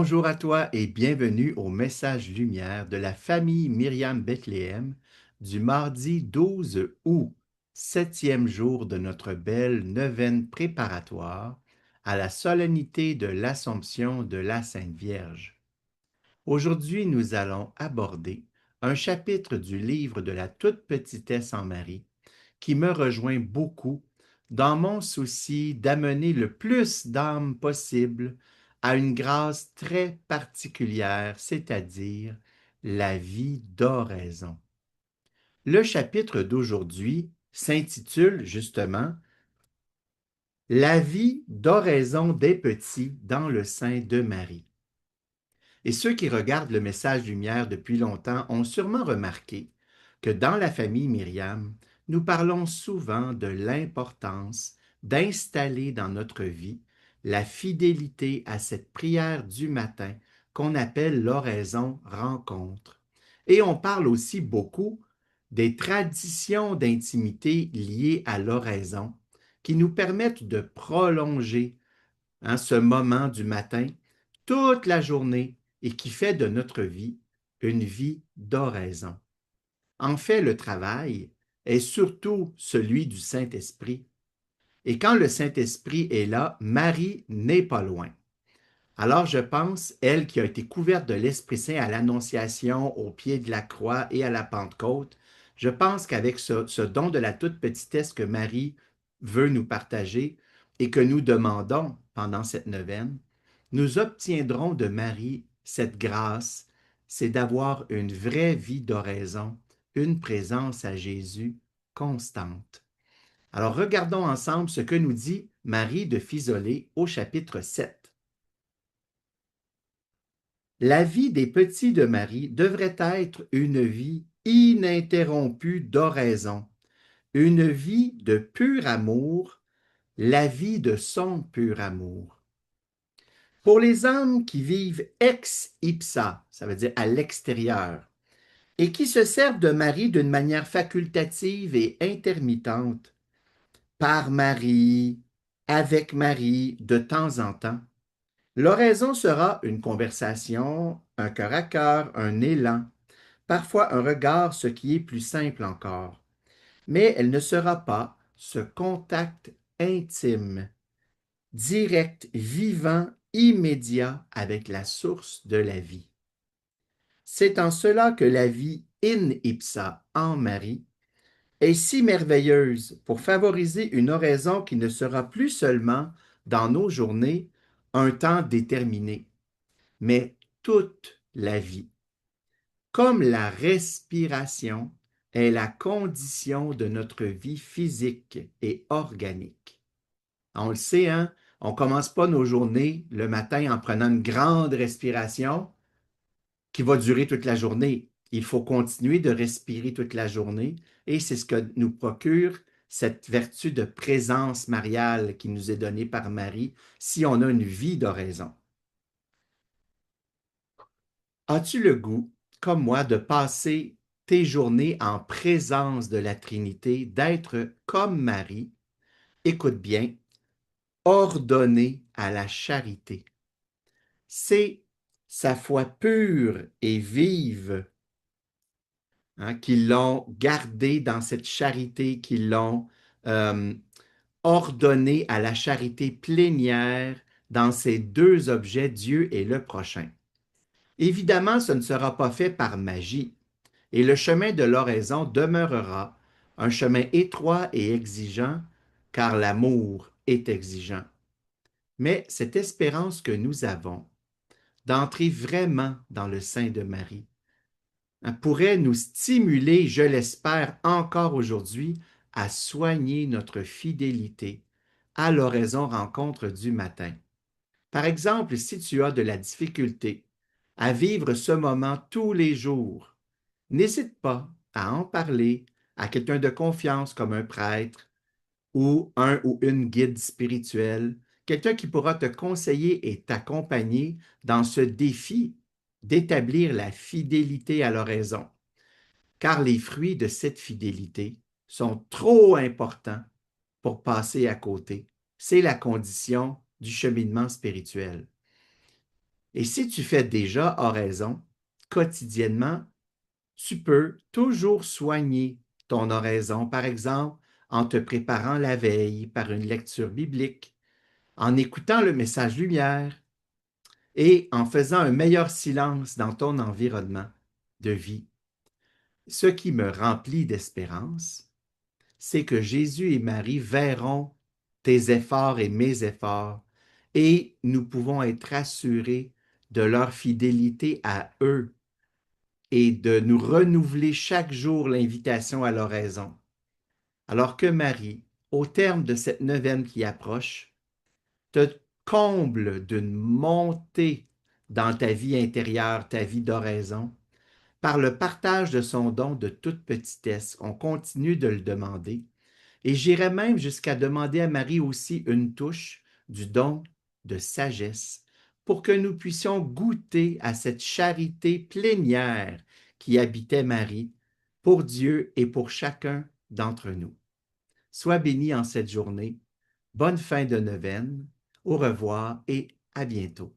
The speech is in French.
Bonjour à toi et bienvenue au message lumière de la famille Myriam Bethléem du mardi 12 août, septième jour de notre belle neuvaine préparatoire à la solennité de l'Assomption de la Sainte Vierge. Aujourd'hui, nous allons aborder un chapitre du livre de la toute petitesse en Marie qui me rejoint beaucoup dans mon souci d'amener le plus d'âmes possible à une grâce très particulière, c'est-à-dire la vie d'oraison. Le chapitre d'aujourd'hui s'intitule justement La vie d'oraison des petits dans le sein de Marie. Et ceux qui regardent le message lumière depuis longtemps ont sûrement remarqué que dans la famille Myriam, nous parlons souvent de l'importance d'installer dans notre vie la fidélité à cette prière du matin qu'on appelle l'oraison rencontre. Et on parle aussi beaucoup des traditions d'intimité liées à l'oraison qui nous permettent de prolonger ce moment du matin toute la journée et qui fait de notre vie une vie d'oraison. En fait, le travail est surtout celui du Saint-Esprit. Et quand le Saint-Esprit est là, Marie n'est pas loin. Alors je pense, elle qui a été couverte de l'Esprit Saint à l'Annonciation, au pied de la croix et à la Pentecôte, je pense qu'avec ce don de la toute petitesse que Marie veut nous partager et que nous demandons pendant cette neuvaine, nous obtiendrons de Marie cette grâce, c'est d'avoir une vraie vie d'oraison, une présence à Jésus constante. Alors regardons ensemble ce que nous dit Marie de Fisolée au chapitre 7. La vie des petits de Marie devrait être une vie ininterrompue d'oraison, une vie de pur amour, la vie de son pur amour. Pour les âmes qui vivent ex ipsa, ça veut dire à l'extérieur, et qui se servent de Marie d'une manière facultative et intermittente, par Marie, avec Marie, de temps en temps, l'oraison sera une conversation, un cœur à cœur, un élan, parfois un regard, ce qui est plus simple encore. Mais elle ne sera pas ce contact intime, direct, vivant, immédiat avec la source de la vie. C'est en cela que la vie in ipsa en Marie est si merveilleuse pour favoriser une oraison qui ne sera plus seulement dans nos journées un temps déterminé, mais toute la vie. Comme la respiration est la condition de notre vie physique et organique. On le sait, hein? On ne commence pas nos journées le matin en prenant une grande respiration qui va durer toute la journée. Il faut continuer de respirer toute la journée et c'est ce que nous procure cette vertu de présence mariale qui nous est donnée par Marie si on a une vie d'oraison. As-tu le goût, comme moi, de passer tes journées en présence de la Trinité, d'être comme Marie, écoute bien, ordonné à la charité? C'est sa foi pure et vive qui l'ont gardé dans cette charité, qui l'ont euh, ordonné à la charité plénière dans ces deux objets, Dieu et le prochain. Évidemment, ce ne sera pas fait par magie, et le chemin de l'oraison demeurera un chemin étroit et exigeant, car l'amour est exigeant. Mais cette espérance que nous avons d'entrer vraiment dans le sein de Marie pourrait nous stimuler, je l'espère encore aujourd'hui, à soigner notre fidélité à l'oraison rencontre du matin. Par exemple, si tu as de la difficulté à vivre ce moment tous les jours, n'hésite pas à en parler à quelqu'un de confiance comme un prêtre ou un ou une guide spirituelle, quelqu'un qui pourra te conseiller et t'accompagner dans ce défi d'établir la fidélité à l'oraison, car les fruits de cette fidélité sont trop importants pour passer à côté. C'est la condition du cheminement spirituel. Et si tu fais déjà oraison quotidiennement, tu peux toujours soigner ton oraison, par exemple, en te préparant la veille par une lecture biblique, en écoutant le message lumière et en faisant un meilleur silence dans ton environnement de vie. Ce qui me remplit d'espérance, c'est que Jésus et Marie verront tes efforts et mes efforts et nous pouvons être assurés de leur fidélité à eux et de nous renouveler chaque jour l'invitation à l'oraison. Alors que Marie, au terme de cette neuvaine qui approche, te comble d'une montée dans ta vie intérieure, ta vie d'oraison, par le partage de son don de toute petitesse. On continue de le demander. Et j'irais même jusqu'à demander à Marie aussi une touche du don de sagesse pour que nous puissions goûter à cette charité plénière qui habitait Marie pour Dieu et pour chacun d'entre nous. Sois béni en cette journée. Bonne fin de neuvaine. Au revoir et à bientôt.